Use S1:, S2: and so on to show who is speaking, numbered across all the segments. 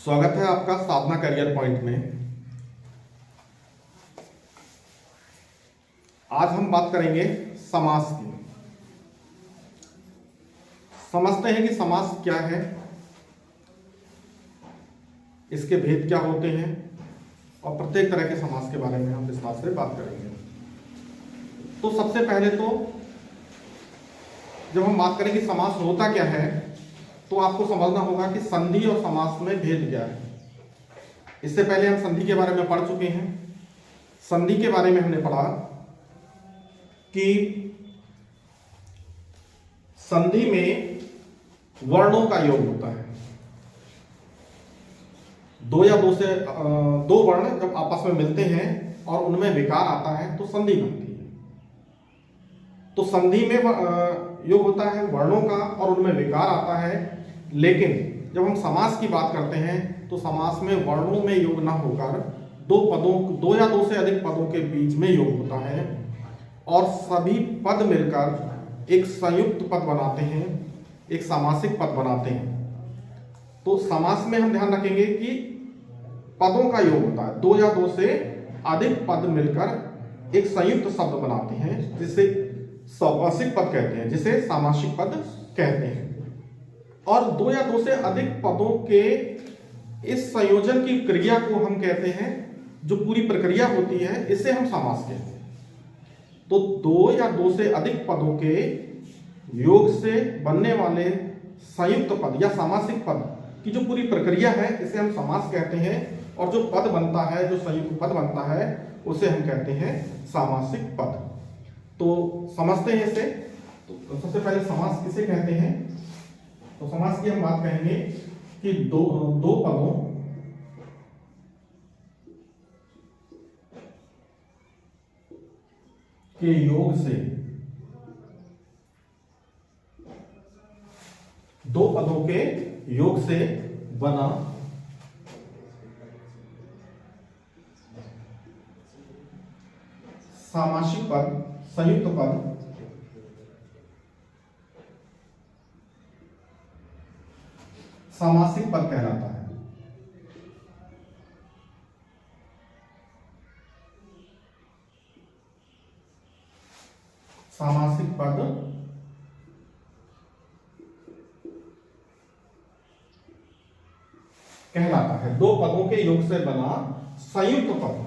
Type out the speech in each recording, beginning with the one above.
S1: स्वागत है आपका साधना करियर पॉइंट में। आज हम बात करेंगे समास की। समझते हैं कि समास क्या है, इसके भेद क्या होते हैं और प्रत्येक तरह के समास के बारे में हम विस्तार से बात करेंगे। तो सबसे पहले तो जब हम बात करें कि समास होता क्या है, तो आपको समझना होगा कि संधि और समास में भेद क्या है। इससे पहले हम संधि के बारे में पढ़ चुके हैं। संधि के बारे में हमने पढ़ा कि संधि में वर्णों का योग होता है। दो या दो वर्ण जब आपस में मिलते हैं और उनमें विकार आता है तो संधि बनती है। तो संधि में योग होता है वर्णों का और उनमें विकार आता है। लेकिन जब हम समास की बात करते हैं तो समास में वर्णों में योग न होकर दो या दो से अधिक पदों के बीच में योग होता है और सभी पद मिलकर एक संयुक्त पद बनाते हैं, एक सामासिक पद बनाते हैं। तो समास में हम ध्यान रखेंगे कि पदों का योग होता है, दो या दो से अधिक पद मिलकर एक संयुक्त शब्द बनाते हैं जिसे सामासिक पद कहते हैं, जिसे सामासिक पद कहते हैं। और दो या दो से अधिक पदों के इस संयोजन की क्रिया को हम कहते हैं, जो पूरी प्रक्रिया होती है, इसे हम समास कहते हैं। तो दो या दो से अधिक पदों के योग से बनने वाले संयुक्त पद या सामासिक पद की जो पूरी प्रक्रिया है, इसे हम समास कहते हैं। और जो पद बनता है, जो संयुक्त पद बनता है, उसे हम कहते हैं सामासिक पद। तो समझते हैं इसे। तो सबसे पहले समास किसे कहते हैं? तो समास की हम बात कहेंगे कि दो पदों के योग से, दो पदों के योग से बना सामासिक पद, संयुक्त पद सामासिक पद कहलाता है। सामासिक पद कहलाता है। दो पदों के योग से बना संयुक्त पद,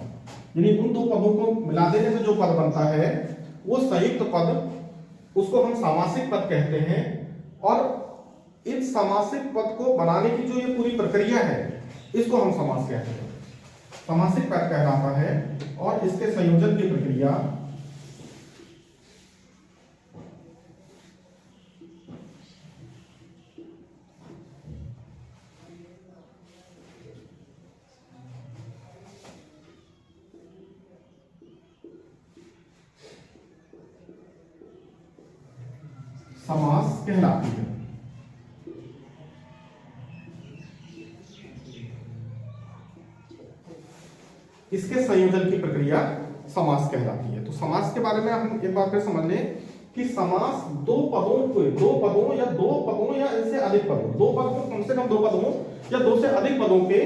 S1: यानी उन दो पदों को मिला देने से जो पद बनता है वो संयुक्त पद, उसको हम सामासिक पद कहते हैं। और इस सामासिक पद को बनाने की जो ये पूरी प्रक्रिया है, इसको हम समास कहते हैं। सामासिक पद कहलाता है और इसके संयोजन की प्रक्रिया समास कहलाती है। इसके संयोजन की प्रक्रिया समास कहलाती है। तो समास के बारे में हम एक बार फिर समझ लें कि समास दो पदों या इससे अधिक पदों, दो पद को कम से कम दो पदों या दो से अधिक पदों के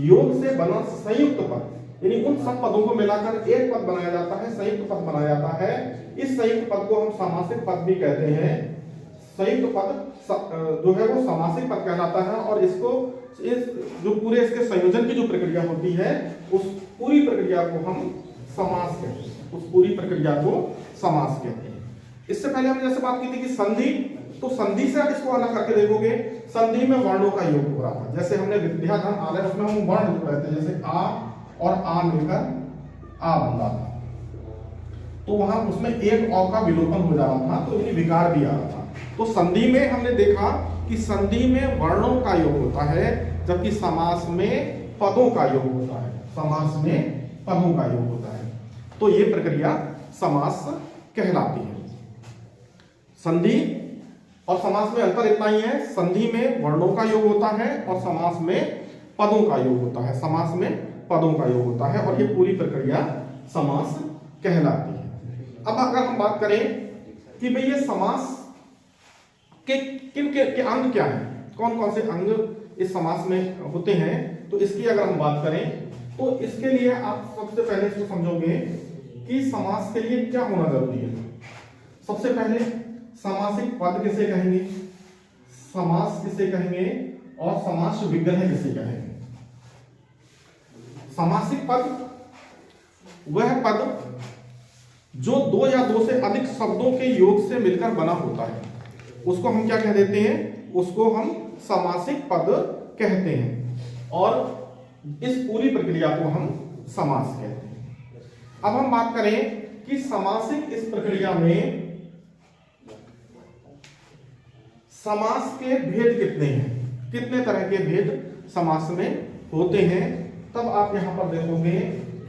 S1: योग से बना संयुक्त पद, यानी उन सब पदों को मिलाकर एक पद बनाया जाता है, संयुक्त पद बनाया जाता है। इस संयुक्त पद को हम सामासिक पद भी कहते हैं। संयुक्त पद जो है वो सामासिक पद कहलाता है और इसको जो पूरे इसके संयोजन की जो प्रक्रिया होती है, उस पूरी प्रक्रिया को हम समास कहते हैं। उस पूरी प्रक्रिया को समास कहते हैं। इससे पहले हमने जैसे बात की थी कि संधि, तो संधि से आप इसको अलग करके देखोगे, संधि में वर्णों का योग हो रहा था। जैसे हमने विद्याधन आलय, उसमें हम वर्ण जो कहते हैं, जैसे आ और आ मिलकर आ बन रहा था, तो वहां उसमें एक औ का विलोपन हो जा रहा था, तो यानी विकार भी आ रहा था। तो संधि में हमने देखा कि संधि में वर्णों का योग होता है, जबकि समास में पदों का योग होता है। समास में पदों का योग होता है। तो ये प्रक्रिया समास कहलाती है। संधि और समास में अंतर इतना ही है, संधि में वर्णों का योग होता है और समास में पदों का योग होता है। समास में पदों का योग होता है और ये पूरी प्रक्रिया समास कहलाती है। अब अगर हम बात करें कि भाई ये समास के अंग क्या हैं, कौन कौन से अंग इस समास में होते हैं, तो इसकी अगर हम बात करें तो इसके लिए आप सबसे पहले इसको समझोगे कि समास के लिए क्या होना जरूरी है। सबसे पहले समासिक पद किसे कहेंगे, समास किसे कहेंगे और समास विग्रह किसे कहेंगे। समासिक पद वह पद जो दो या दो से अधिक शब्दों के योग से मिलकर बना होता है, उसको हम क्या कह देते हैं, उसको हम समासिक पद कहते हैं और इस पूरी प्रक्रिया को हम समास कहते हैं। अब हम बात करें कि समासिक इस प्रक्रिया में समास के भेद कितने हैं, कितने तरह के भेद समास में होते हैं, तब आप यहां पर देखोगे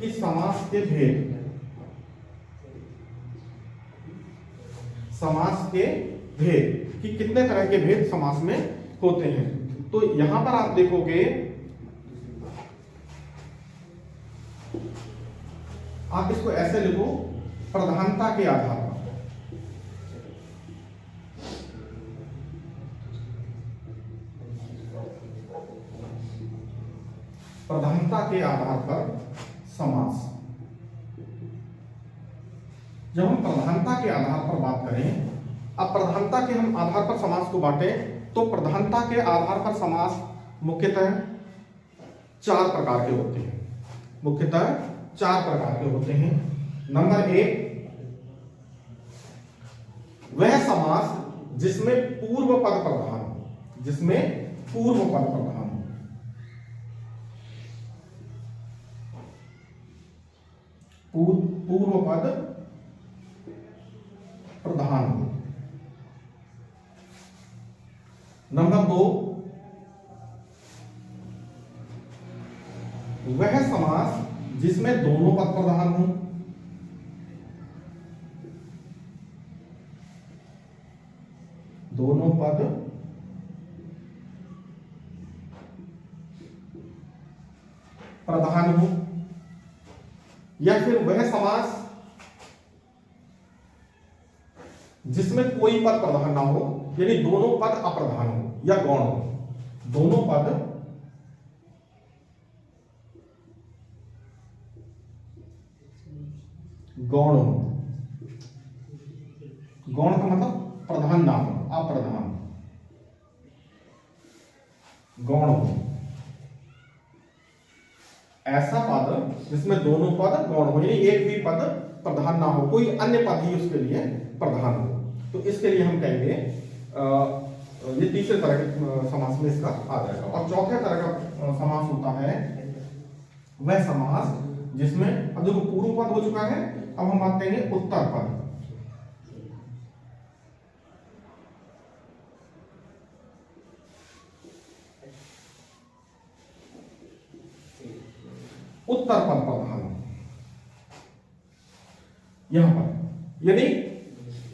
S1: कि समास के भेद, समास के भेद कि कितने तरह के भेद समास में होते हैं। तो यहां पर आप देखोगे, आप इसको ऐसे लिखो, प्रधानता के आधार पर, प्रधानता के आधार पर समास। जब हम प्रधानता के आधार पर बात करें, अब प्रधानता के हम आधार पर समास को बांटे, तो प्रधानता के आधार पर समास मुख्यतः 4 प्रकार के होते हैं, मुख्यतः 4 प्रकार के होते हैं। नंबर 1, वह समास जिसमें पूर्व पद प्रधान हो, जिसमें पूर्व पद प्रधान हो। पूर्व पद प्रधान हो। नंबर 2, वह समास जिसमें दोनों पद प्रधान हो। दोनों पद प्रधान हो, या फिर वह समास जिसमें कोई पद प्रधान ना हो, यानी दोनों पद अप्रधान हो या गौण हो, दोनों पद गौण हो। गौण का मतलब प्रधान ना हो, अप्रधान, गौण हो। ऐसा पद जिसमें दोनों पद गौण हो, यानी एक भी पद प्रधान ना हो, कोई अन्य पद ही उसके लिए प्रधान हो, तो इसके लिए हम कहेंगे ये तीसरे तरह के समास में इसका आ जाएगा। और चौथे तरह का समास होता है वह समास जिसमें, अब देखो पूर्व पद हो चुका है, अब हम बात करेंगे उत्तर पद। उत्तर पद प्रधान यहां पर, यानी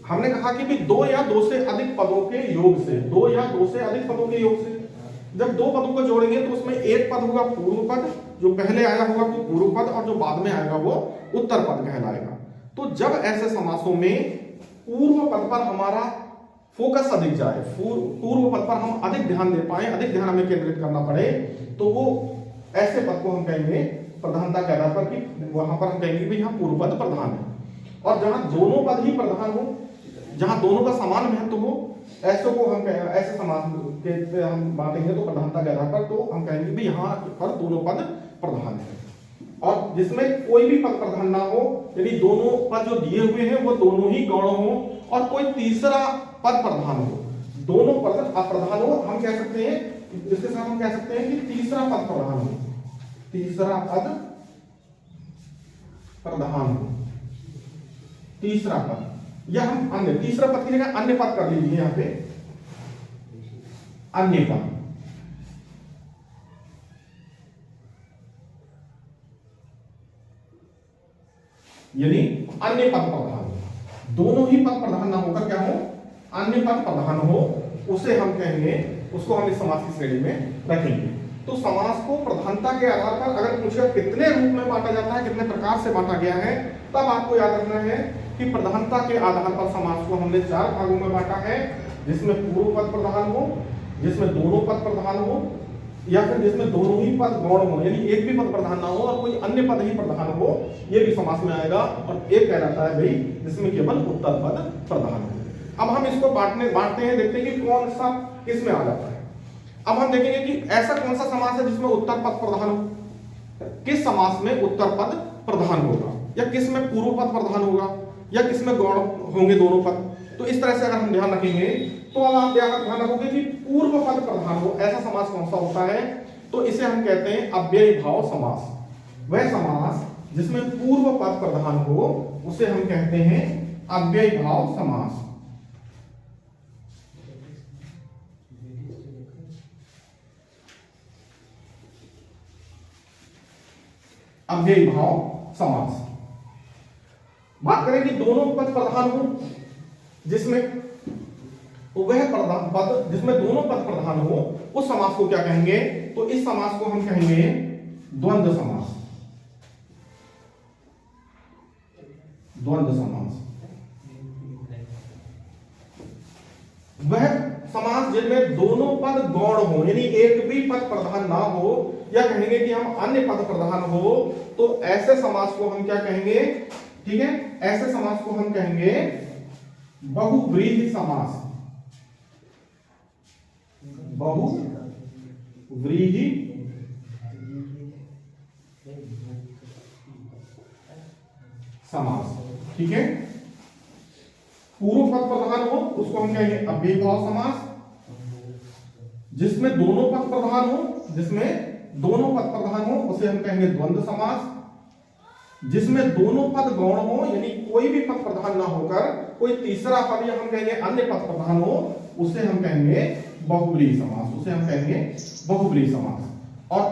S1: हमने कहा कि भी 2 या 2 से अधिक पदों के योग से, 2 या 2 से अधिक पदों के योग से जब 2 पदों को जोड़ेंगे तो उसमें एक पद होगा पूर्व पद, जो पहले आया होगा वो पूर्व पद, और जो बाद में आएगा वो उत्तर पद कहलाएगा। तो जब ऐसे समासों में पूर्व पद पर हमारा फोकस अधिक जाए, पूर्व पद पर हम अधिक ध्यान दे पाए, अधिक ध्यान हमें केंद्रित करना पड़े, तो वो ऐसे पद को हम कहेंगे प्रधानता के आधार पर कि वहां पर हम कहेंगे भी यहाँ पूर्व पद प्रधान है। और जहां दोनों पद ही प्रधान हो, जहां दोनों का समान महत्व हो, ऐसे को हम ऐसे समास के हम बांटेंगे तो प्रधानता के आधार पर, तो हम कहेंगे भी यहाँ पर दोनों पद प्रधान है। और जिसमें कोई भी पद प्रधान ना हो, यदि दोनों पद जो दिए हुए हैं वो दोनों ही गौण हो, और कोई तीसरा पद प्रधान हो, दोनों पद अप्रधान हो, हम कह सकते हैं, इसके साथ हम कह सकते हैं कि तीसरा पद प्रधान हो, तीसरा पद प्रधान हो, तीसरा पद, या हम अन्य, तीसरा पद की जगह अन्य पद कर लीजिए यहां पे, अन्य पद। यानी अन्य पद प्रधान, दोनों ही पद प्रधान ना होकर क्या हो, अन्य पद प्रधान हो, उसे हम कहेंगे, उसको हम इस समास की श्रेणी में रखेंगे। तो समास को प्रधानता के आधार पर अगर पूछे कितने रूप में बांटा जाता है, कितने प्रकार से बांटा गया है, तब आपको याद रखना है कि प्रधानता के आधार पर समास को हमने 4 भागों में बांटा है, जिसमें पूर्व पद प्रधान हो, जिसमें दोनों पद प्रधान हो, या फिर जिसमें दोनों ही पद गौण हो, यानी एक भी पद प्रधान ना हो और कोई अन्य पद ही प्रधान हो, ये भी समास में आएगा। और एक कहलाता है भाई जिसमें केवल उत्तर पद प्रधान हो। अब हम इसको बांटते हैं, देखते हैं कि कौन सा किस में आ जाता है। अब हम देखेंगे कि ऐसा कौन सा समास है जिसमें उत्तर पद प्रधान हो, किस समास में उत्तर पद प्रधान होगा, या किस में पूर्व पद प्रधान होगा, या किस में गौण होंगे दोनों पद। तो इस तरह से अगर हम ध्यान रखेंगे तो अब आप ध्यान रखोगे कि पूर्व पद प्रधान हो ऐसा समास कौन सा होता है, तो इसे हम कहते हैं अव्ययी भाव समास। वह समास जिसमें पूर्व पद प्रधान हो उसे हम कहते हैं अव्ययी भाव समास। अव्ययी भाव समास। बात करें कि दोनों पद प्रधान हो, जिसमें वह पद जिसमें दोनों पद प्रधान हो उस समास को क्या कहेंगे, तो इस समास को हम कहेंगे द्वंद्व समास। द्वंद्व समास वह समास जिनमें दोनों पद गौण हो, यानी एक भी पद प्रधान ना हो, या कहेंगे कि हम अन्य पद प्रधान हो, तो ऐसे समास को हम क्या कहेंगे, ठीक है, ऐसे समास को हम कहेंगे बहुव्रीहि समास। बहुव्रीहि समास, ठीक है। पूर्व पद प्रधान हो उसको हम कहेंगे अव्ययी भाव समास, जिसमें दोनों पद प्रधान हो, जिसमें दोनों पद प्रधान हो उसे हम कहेंगे द्वंद्व समास, जिसमें दोनों पद गौण हो, यानी कोई भी पद प्रधान ना होकर कोई तीसरा पद या हम कहेंगे अन्य पद प्रधान हो, उसे हम कहेंगे बहुव्रीहि समास। उसे हम कहेंगे बहुव्रीहि समास। और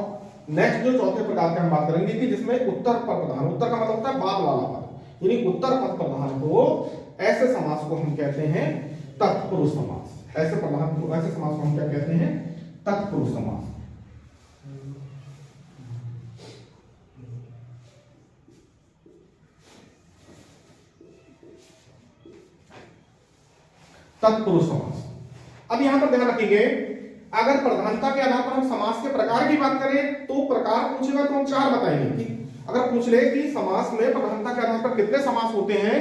S1: नेक्स्ट जो चौथे प्रकार की हम बात करेंगे कि जिसमें उत्तर पद प्रधान, उत्तर का मतलब होता है बाद वाला पद, यानी उत्तर पद प्रधान हो, ऐसे समास को हम कहते हैं तत्पुरुष समास। ऐसे समास को हम क्या कहते हैं, तत्पुरुष समास। तत्पुरुष समास। अब यहां पर ध्यान रखेंगे, अगर प्रधानता के आधार पर हम समास के प्रकार की बात करें तो प्रकार पूछेगा तो हम चार बताएंगे। कि अगर पूछ ले कि समास में प्रधानता के आधार पर कितने समास होते हैं,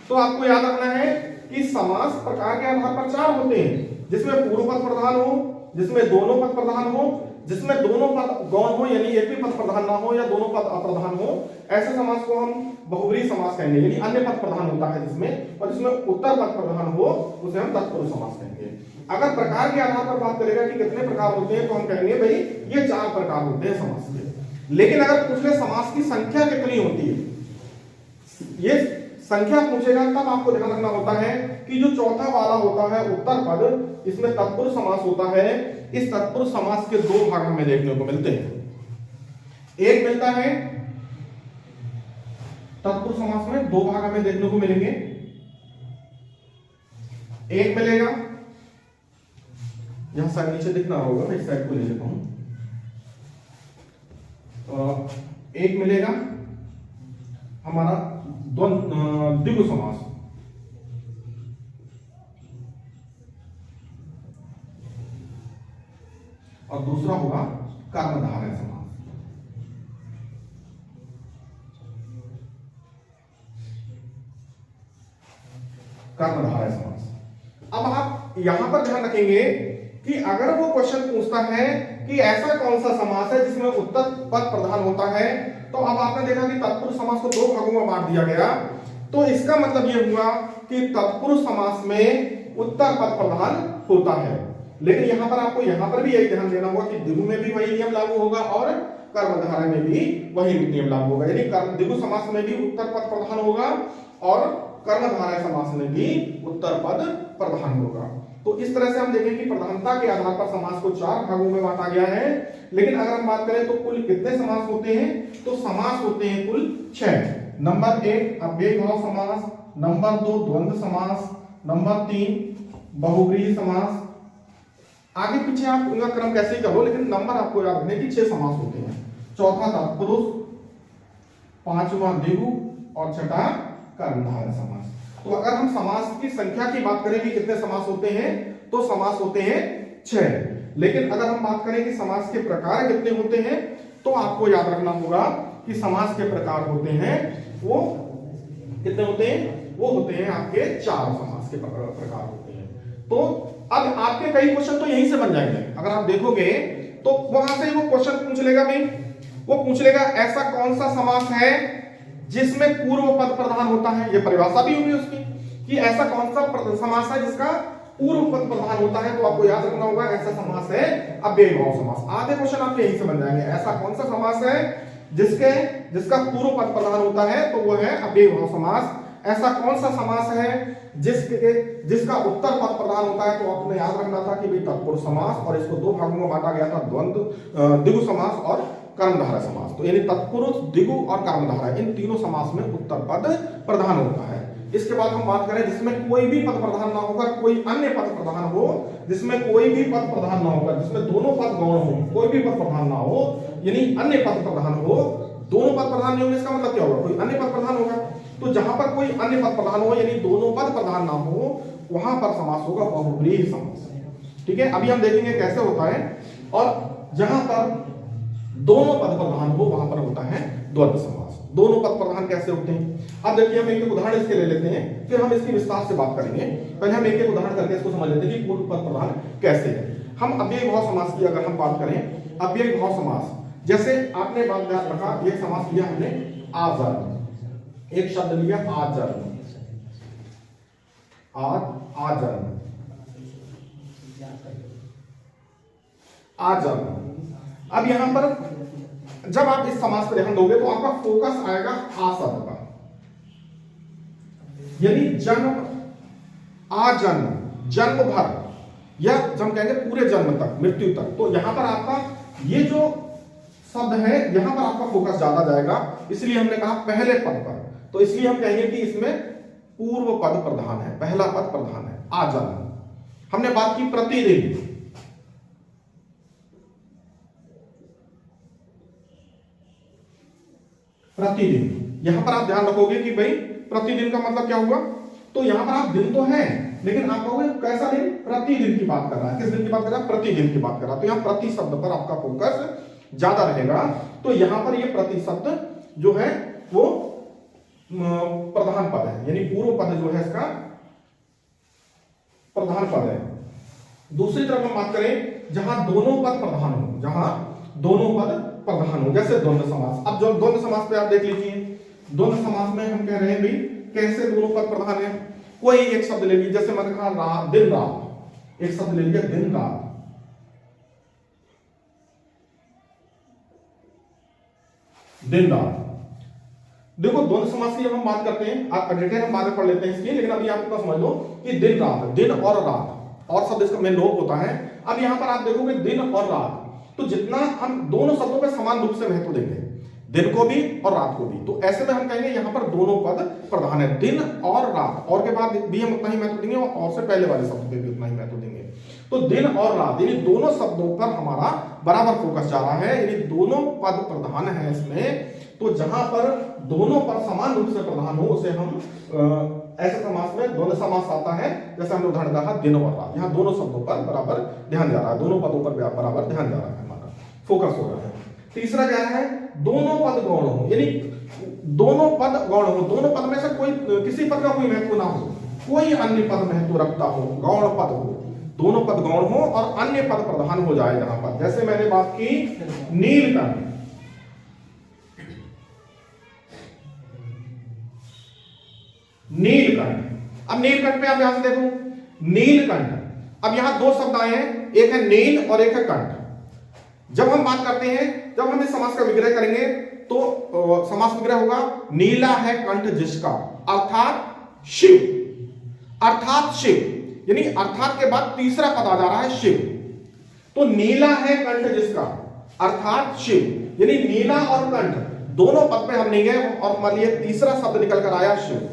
S1: तो आपको याद रखना है कि समास प्रकार के आधार पर चार होते हैं, जिसमें पूर्व पद प्रधान हो, जिसमें दोनों पद प्रधान हो, जिसमें दोनों पद गौण हो, यानी एक भी पद प्रधान ना हो या दोनों पद अप्रधान हो, ऐसे समास को हम बहुव्रीहि समास कहेंगे, यानी अन्य पद प्रधान होता है जिसमें, और जिसमें उत्तर पद प्रधान हो उसे हम तत्पुरुष समास कहेंगे। अगर प्रकार के आधार पर बात करेगा कि कितने प्रकार होते हैं, तो हम कहेंगे भाई ये चार प्रकार होते हैं समास के। लेकिन अगर पूछ ले समास की संख्या कितनी होती है, ये संख्या पूछेगा तब आपको ध्यान रखना होता है कि जो चौथा वाला होता है उत्तर पद, इसमें तत्पुरुष समास होता है। इस तत्पुरुष समास के दो भाग हमें देखने को मिलते हैं। एक मिलता है तत्पुरुष समास में दो भाग हमें देखने को मिलेंगे। एक मिलेगा, यहां साइड नीचे दिख रहा होगा, मैं इस साइड को ले लेता हूं। एक मिलेगा हमारा द्विगु समास, और दूसरा होगा कर्मधारय समास। कर्मधारय समास। अब आप यहां पर ध्यान रखेंगे कि अगर वो क्वेश्चन पूछता है कि ऐसा कौन सा समास है जिसमें उत्तर पद प्रधान होता है, तो अब आपने देखा कि तत्पुरुष समास को दो भागों में बांट दिया गया, तो इसका मतलब यह हुआ कि तत्पुरुष समास में उत्तर पद प्रधान होता है। लेकिन यहां पर आपको यहां पर भी यही ध्यान देना होगा कि द्विगु में भी वही नियम लागू होगा और कर्मधारय में भी वही नियम लागू होगा, यानी द्विगु समास में भी उत्तर पद प्रधान होगा और कर्मधारय समास में भी उत्तर पद प्रधान होगा। तो इस तरह से हम देखें कि प्रधानता के आधार पर समास को चार भागों में बांटा गया है। लेकिन अगर हम बात करें तो कुल कितने समास होते हैं, तो समास होते हैं कुल 6। नंबर 1 अव्ययी भाव समास, नंबर 2 द्वंद्व समास, नंबर 3 बहुव्रीहि समास। आगे पीछे आप उनका क्रम कैसे ही करो, लेकिन नंबर आपको याद रखने कि 6 समास होते हैं। चौथा तत्पुरुष, पांचवा द्विगु और छठा कर्मधारय समास। तो अगर हम समास की संख्या की बात करें कि कितने समास होते हैं, तो समास होते हैं 6। लेकिन अगर हम बात करें कि समास के प्रकार कितने होते हैं, तो आपको याद रखना होगा कि समास के प्रकार होते हैं वो कितने होते हैं, वो होते हैं आपके 4 समास के प्रकार होते हैं। तो अब आपके कई क्वेश्चन तो यहीं से बन जाएंगे, अगर आप देखोगे तो वहां से वो क्वेश्चन पूछ लेगा भाई, वो पूछ लेगा ऐसा कौन सा समास है जिसमें पूर्व पद प्रधान होता है, ये परिभाषा भी होगी उसकी कि ऐसा कौन सा समास है जिसका पूर्व पद प्रधान होता है। तो आपको याद रखना होगा ऐसा समास है अव्ययीभाव समास। आधे क्वेश्चन आपके यहीं से बन जाएंगे, ऐसा कौन सा समास है जिसका पूर्व पद प्रधान होता है, तो वो है अव्ययीभाव समास। ऐसा कौन सा समास है जिसका उत्तर पद प्रधान होता है, तो आपने याद रखना था कि भाई तत्पुरुष समास, और इसको 2 भागों में बांटा गया था, द्वंद्व द्विगु समास और कर्मधारय समास। तो यानी तत्पुरुष, द्विगु और कर्मधारय, इन तीनों समास में उत्तर पद प्रधान होता है। इसके बाद हम बात करें जिसमें कोई भी पद प्रधान ना होकर कोई अन्य पद प्रधान हो, जिसमें कोई भी पद प्रधान ना होकर, जिसमें दोनों पद गौण हो, कोई भी पद प्रधान ना हो, यानी अन्य पद प्रधान हो, दोनों पद प्रधान नहीं होंगे, इसका मतलब क्या होगा, कोई अन्य पद प्रधान होगा। तो जहां पर कोई अन्य पद प्रधान हो यानी दोनों पद प्रधान ना हो, वहां पर समास होगा बहुव्रीहि समास। ठीक है, अभी हम देखेंगे कैसे होता है। और जहां पर दोनों पद प्रधान हो वहां पर होता है द्वंद्व समास। दोनों पद प्रधान कैसे होते हैं, अब देखिए हम एक उदाहरण इसके ले लेते हैं, फिर हम इसकी विस्तार से बात करेंगे। पहले हम एक उदाहरण करके इसको समझ लेते हैं कि पूर्व पद प्रधान कैसे है। हम अव्ययीभाव समास की अगर हम बात करें, अव्ययीभाव समास, जैसे आपने बात रखा, ये समास लिया हमने आजन्म, एक शब्द लिया आजन्म, आजन्म, आजन्म। अब यहां पर जब आप इस समास पर ध्यान दोगे तो आपका फोकस आएगा आ शब्द का, यानी जन्म, आजन्म, जन्म भर, या जब कहेंगे पूरे जन्म तक, मृत्यु तक। तो यहां पर आपका ये जो शब्द है, यहां पर आपका फोकस ज्यादा जाएगा, इसलिए हमने कहा पहले पद पर। तो इसलिए हम कहेंगे कि इसमें पूर्व पद प्रधान है, पहला पद प्रधान है, आजन्म। हमने बात की प्रतिदिन, प्रतिदिन, यहां पर आप ध्यान रखोगे कि भाई प्रतिदिन का मतलब क्या हुआ, तो यहां पर आप दिन तो है, लेकिन आप कहोगे कैसा दिन, प्रतिदिन की बात कर रहा है। किस दिन की बात कर रहा है, प्रतिदिन की बात कर रहा है। तो यहां प्रति शब्द पर आपका फोकस ज्यादा रहेगा। तो यहां पर ये प्रति शब्द जो है वो प्रधान पद है, यानी पूर्व पद जो है इसका प्रधान पद है। दूसरी तरफ हम बात करें जहां दोनों पद प्रधान हो, जहां दोनों पद प्रधान हो, जैसे द्वंद्व समास। अब जो द्वंद्व समास पे आप देख लीजिए, द्वंद्व समास में हम कह रहे हैं भाई कैसे दोनों पद प्रधान है। कोई एक शब्द ले लीजिए, जैसे मैंने कहा रात, दिन रात, एक शब्द ले लीजिए दिन रात, दिन रात। देखो द्वंद्व समास की जब हम बात करते हैं, आप डिटेल हम बाद में पढ़ लेते हैं इसकी, लेकिन अभी आप इतना समझ लो कि दिन रात, दिन और रात, और शब्द इसका मेन लोप होता है। अब यहां पर आप देखोगे दिन और रात, तो जितना हम दोनों शब्दों पे समान रूप से महत्व देंगे, दिन को भी और रात को भी, तो ऐसे में हम कहेंगे यहां पर दोनों पद प्रधान है, दिन और रात। और के बाद भी हम उतना ही महत्व देंगे, और से पहले वाले शब्द पे भी उतना ही महत्व देंगे। तो दिन और रात यानी दोनों शब्दों पर हमारा बराबर फोकस जा रहा है, यानी दोनों पद प्रधान है इसमें। तो जहां पर दोनों पद समान रूप से प्रधान हो उसे हम ऐसे समास में द्वंद्व समास आता है। जैसे हमने उदाहरण कहा दिन और रात, यहाँ दोनों शब्दों पर बराबर ध्यान जा रहा है, दोनों पदों पर बराबर ध्यान जा रहा है, हमारा फोकस हो रहा है। तीसरा क्या है, दोनों पद गौण हो, यानी दोनों पद गौण हो, दोनों पद में से कोई किसी पद का कोई महत्व ना हो, कोई अन्य पद महत्व रखता हो, गौण पद हो, दोनों पद गौण हो और अन्य पद प्रधान हो जाए। जहां पर जैसे मैंने बात की नीलकंठ, नीलकंठ। अब नीलकंठ पे आप यहां से देखो, नीलकंठ, अब यहां दो शब्द आए हैं, एक है नील और एक है कंठ। जब हम बात करते हैं, जब हम इस समास का विग्रह करेंगे तो समास विग्रह होगा नीला है कंठ जिसका, अर्थात शिव, अर्थात शिव, यानी अर्थात के बाद तीसरा पद आ जा रहा है शिव। तो नीला है कंठ जिसका अर्थात शिव, यानी नीला और कंठ दोनों पद पे हम नहीं गए और मान लिया तीसरा शब्द निकल कर आया शिव।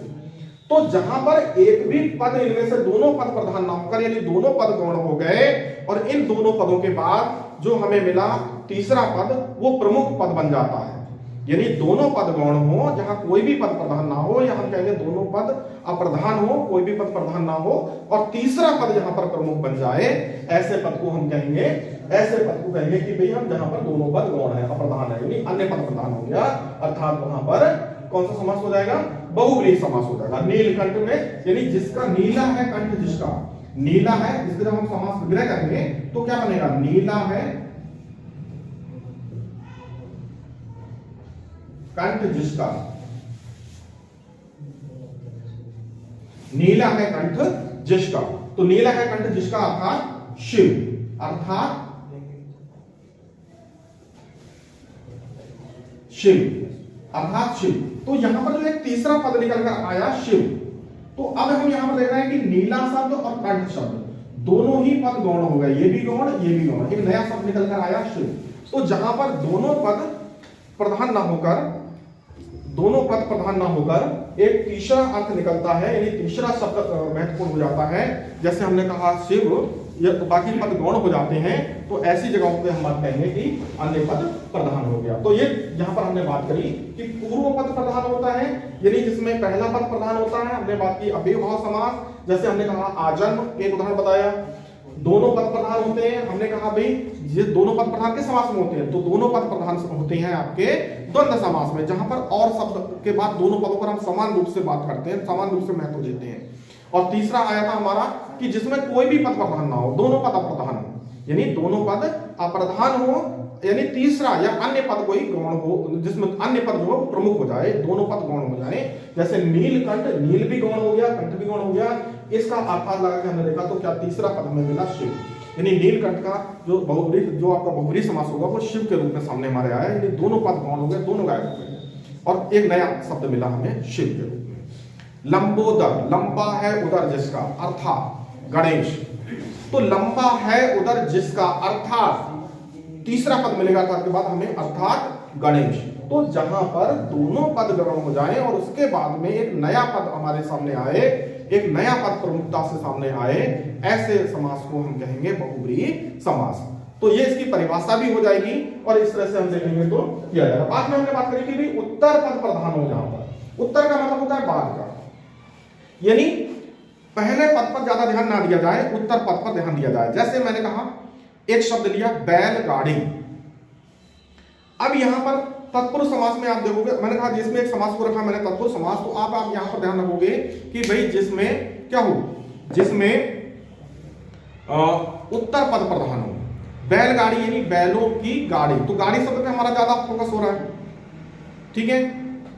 S1: तो जहां पर एक भी पद इनमें से दोनों पद प्रधान ना होकर, यानी दोनों पद गौण हो गए, और इन दोनों पदों के बाद जो हमें मिला तीसरा पद वो प्रमुख पद बन जाता है। यानी दोनों पद गौण हो, जहां कोई भी पद प्रधान ना हो, या हम कहेंगे दोनों पद अप्रधान हो, कोई भी पद प्रधान ना हो, और तीसरा पद जहां पर प्रमुख बन जाए, ऐसे पद को हम कहेंगे, ऐसे पद को कहेंगे कि भाई हम जहां पर दोनों पद गौण है, अप्रधान है, यानी अन्य पद प्रधान हो गया, अर्थात वहां पर कौन सा समास हो जाएगा? बहुव्रीहि समास हो जाएगा। नीलकंठ में, यानी जिसका नीला है कंठ, जिसका नीला है, इसका जब हम समास विग्रह करेंगे तो क्या बनेगा? नीला है कंठ जिसका, नीला है कंठ जिसका, तो नीला है कंठ जिसका अर्थात शिव, अर्थात शिव, अर्थात शिव। तो यहां पर जो एक तीसरा पद निकल कर आया शिव, तो अब हम यहां पर देख रहे हैं कि नीला शब्द और कंठ शब्द दोनों ही पद गौण हो गए, ये भी गौण, ये भी गौण, एक नया शब्द निकल कर आया शिव। तो जहां पर दोनों पद प्रधान ना होकर, दोनों पद प्रधान ना होकर एक तीसरा अर्थ निकलता है, यानी तीसरा शब्द महत्वपूर्ण हो जाता है, जैसे हमने कहा शिव, ये तो बाकी पद गौण हो जाते हैं, तो ऐसी जगहों पे हम बात कहेंगे कि अन्य पद प्रधान हो गया। तो ये यहां पर हमने बात करी कि पूर्व पद प्रधान होता है, यानी जिसमें पहला पद प्रधान होता है। हमने बात की अव्ययभाव समास, जैसे हमने कहा आजन्म, एक उदाहरण बताया। दोनों पद प्रधान होते हैं, हमने कहा भाई ये दोनों पद प्रधान के समास में होते हैं, तो दोनों पद प्रधान होते हैं आपके द्वंद्व समास में, जहां पर और शब्द के बाद दोनों पदों पर हम समान रूप से बात करते हैं, समान रूप से महत्व देते हैं। और तीसरा आया था हमारा कि जिसमें कोई भी पद प्रधान ना हो, दोनों पद अप्रधान हो, यानी दोनों पद अप्रधान हो, यानी तीसरा या अन्य पद कोई गौण हो, जिसमें अन्य पद जो प्रमुख हो जाए, दोनों पद गौण हो जाए। जैसे नीलकंठ, नील भी गौण हो गया, कंठ भी गौण हो गया, इसका अर्थात लगा के हमने देखा तो क्या तीसरा पद हमें मिला शिव, यानी नीलकंठ का जो बहुव्रीहि, जो आपका बहुव्रीहि समास होगा वो शिव के रूप में सामने हमारे आया, यानी दोनों पद गौण हो गए, दोनों गायब हो गए, और एक नया शब्द मिला हमें शिव के रूप में। लंबोदर, लंबा है उदर जिसका, अर्थात गणेश। तो लंबा है उदर जिसका, अर्थात तीसरा पद मिलेगा अर्थात के बाद हमें, अर्थात गणेश। तो जहां पर दोनों पद गौण हो जाए और उसके बाद में एक नया पद हमारे सामने आए, एक नया पद प्रमुखता से सामने आए, ऐसे समास को हम कहेंगे बहुव्रीहि समास। तो ये इसकी परिभाषा भी हो जाएगी और इस तरह से हम देखेंगे तो किया जाएगा। बाद में हमने बात करी कि भाई उत्तर पद प्रधान हो, जहां पर उत्तर का मतलब होता है बाद का, यानी पहले पद पर ज्यादा ध्यान ना दिया जाए, उत्तर पद पर ध्यान दिया जाए। जैसे मैंने कहा एक शब्द लिया बैलगाड़ी, अब यहां पर तत्पुरुष समास में आप देखोगे, मैंने कहा जिसमें एक समास को रखा मैंने तत्पुरुष समास, तो आप यहां पर ध्यान रखोगे कि भाई जिसमें क्या हो, जिसमें उत्तर पद प्रधान हो। बैलगाड़ी यानी बैलों की गाड़ी, तो गाड़ी शब्द पे हमारा ज्यादा फोकस हो रहा है, ठीक है।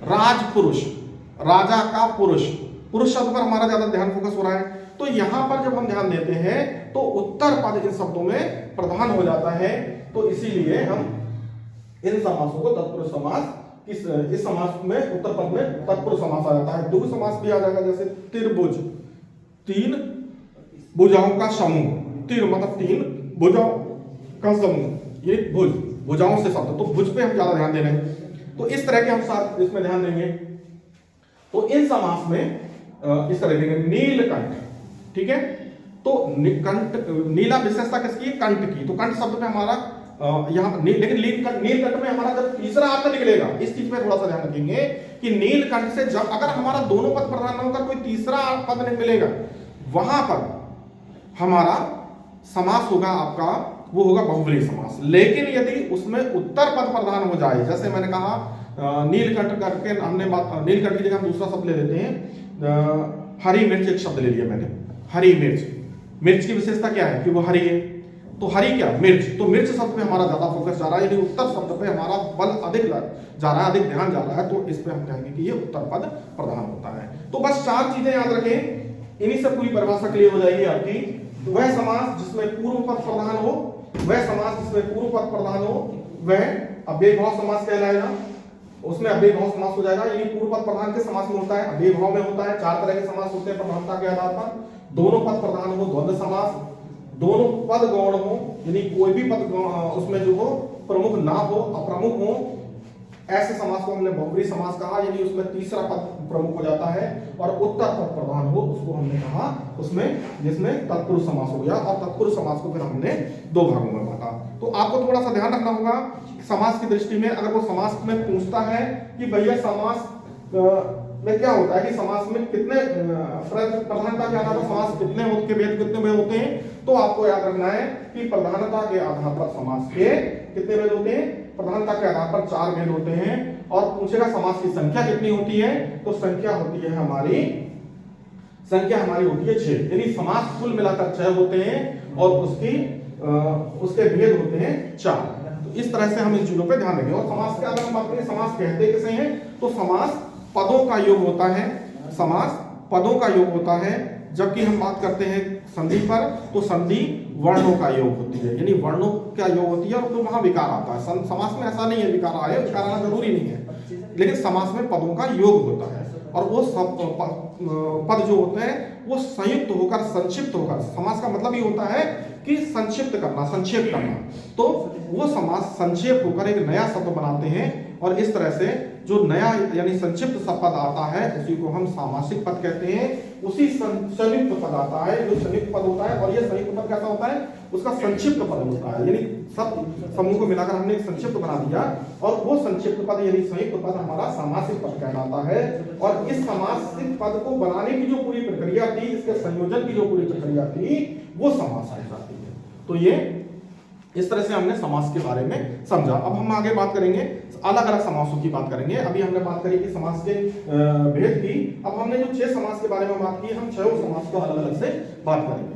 S1: राजपुरुष, राजा का पुरुष, पुरुष शब्द पर हमारा ज्यादा ध्यान फोकस हो रहा है। तो यहां पर जब हम ध्यान देते हैं तो उत्तर पद इन शब्दों में प्रधान हो जाता है, तो इसीलिए हम इन समासों को तत्पुरुष समास, इस समास में उत्तर पद में तत्पुरुष समास आ जाता है। द्विगु समास भी आ जाएगा, जैसे त्रिभुज, तीन भुजाओं का समूह, तिर मतलब तीन, भुजाओं का समूह, ये भुज, भुजाओं से शब्द, तो भुज पे हम ज्यादा ध्यान दे रहे हैं, तो इस तरह के हम साथ इसमें ध्यान देंगे। तो इन समास में इस तरह देंगे नीलकंठ, ठीक है। तो कंठ, नीला विशेषता किसकी? कंठ की। तो कंठ शब्द पे हमारा यहाँ लेकिन नीलकंठ में हमारा जब तीसरा अर्थ निकलेगा, इस चीज में थोड़ा सा ध्यान रखेंगे कि नीलकंठ से जब अगर हमारा दोनों पद प्रधान न होकर कोई तीसरा पद नहीं मिलेगा, वहां पर हमारा समास होगा आपका, वो होगा बहुव्रीहि समास। लेकिन यदि उसमें उत्तर पद प्रधान हो जाए, जैसे मैंने कहा नीलकंठ करके हमने बात, नीलकंठ की जगह हम दूसरा शब्द ले लेते हैं, हरी मिर्च एक शब्द ले लिया मैंने, हरी मिर्च। मिर्च की विशेषता क्या है कि वो हरी है, तो हरी क्या? मिर्च। तो मिर्च शब्द पे हमारा ज्यादा फोकस जा रहा है, यानी उत्तर शब्द पे हमारा बल अधिक जा रहा है, अधिक ध्यान जा रहा है, तो इस पे हम कहेंगे कि ये उत्तर पद प्रधान होता है। तो बस चार चीजें याद रखें, इन्हीं से पूरी परिभाषा क्लियर हो जाएगी आपकी। वह समास जिसमें पूर्व पद प्रधान हो, वह समास जिसमें पूर्व पद प्रधान हो, वह अव्ययभाव समास कहलाएगा, उसमें अव्ययभाव समास हो जाएगा, यानी पूर्व पद प्रधान के समास में होता है, अव्ययभाव में होता है। चार तरह के समास होते हैं प्रधानता के आधार पर, दोनों पद प्रधान हो द्वंद्व समास, दोनों पद गौण हो, यानी कोई भी पद उसमें जो हो प्रमुख ना हो, अप्रमुख हो, ऐसे समास को हमने बहुब्रीहि समास कहा, यानी उसमें तीसरा पद प्रमुख हो जाता है और उत्तर पद प्रधान हो, उसको हमने कहा उसमें जिसमें तत्पुरुष समास हो गया। और तत्पुरुष समास को फिर हमने दो भागों में बांटा। तो आपको थोड़ा सा ध्यान रखना होगा समास की दृष्टि में, अगर वो समास में पूछता है कि भैया समास में क्या होता है कि समास में कितने प्रधानता के आधार पर समास कितने होते होते हैं, तो आपको याद रखना है कि प्रधानता के आधार पर समास के कितने भेद होते हैं, प्रधानता के आधार पर 4 भेद होते हैं। और पूछेगा समास की संख्या कितनी होती है, तो संख्या होती है हमारी होती है 6, यानी समास कुल मिलाकर 6 होते हैं और उसके भेद होते हैं 4। तो इस तरह से हम इन चीजों पे ध्यान देंगे। और समास के अगर हम बात करें समास कहते किसे हैं, तो समास पदों का योग होता है, समास पदों का योग होता है। जबकि हम बात करते हैं संधि पर, तो संधि वर्णों का योग होती है, यानी वर्णों का योग होती है और तो वहां विकार आता है। समास में ऐसा नहीं है विकार आए, विकार आना जरूरी नहीं है, लेकिन समास में पदों का योग होता है और वो सब पद जो होते हैं वो संयुक्त होकर संक्षिप्त होकर, समास का मतलब ही होता है कि संक्षिप्त करना, संक्षेप करना, तो वो समास संक्षेप होकर एक नया शब्द बनाते हैं। और इस तरह से जो नया यानी संक्षिप्त पद आता है उसी को हम सामासिक पद कहते हैं। उसी संयुक्त पद आता है जो संयुक्त पद होता है, और ये संयुक्त पद कैसा होता है, उसका संक्षिप्त पद होता है, यानी सब समूह को मिलाकर हमने एक संक्षिप्त बना दिया और वो संक्षिप्त पद यानी संयुक्त पद हमारा सामासिक पद कहलाता है। और इस सामासिक पद को बनाने की जो पूरी प्रक्रिया थी, इसके संयोजन की जो पूरी प्रक्रिया थी, वो समास कहलाती है। तो ये इस तरह से हमने समास के बारे में समझा। अब हम आगे बात करेंगे, अलग अलग समासों की बात करेंगे। अभी हमने बात करी कि समास के भेद की, अब हमने जो 6 समास के बारे में बात की, हम 6 समास को अलग अलग से बात करेंगे।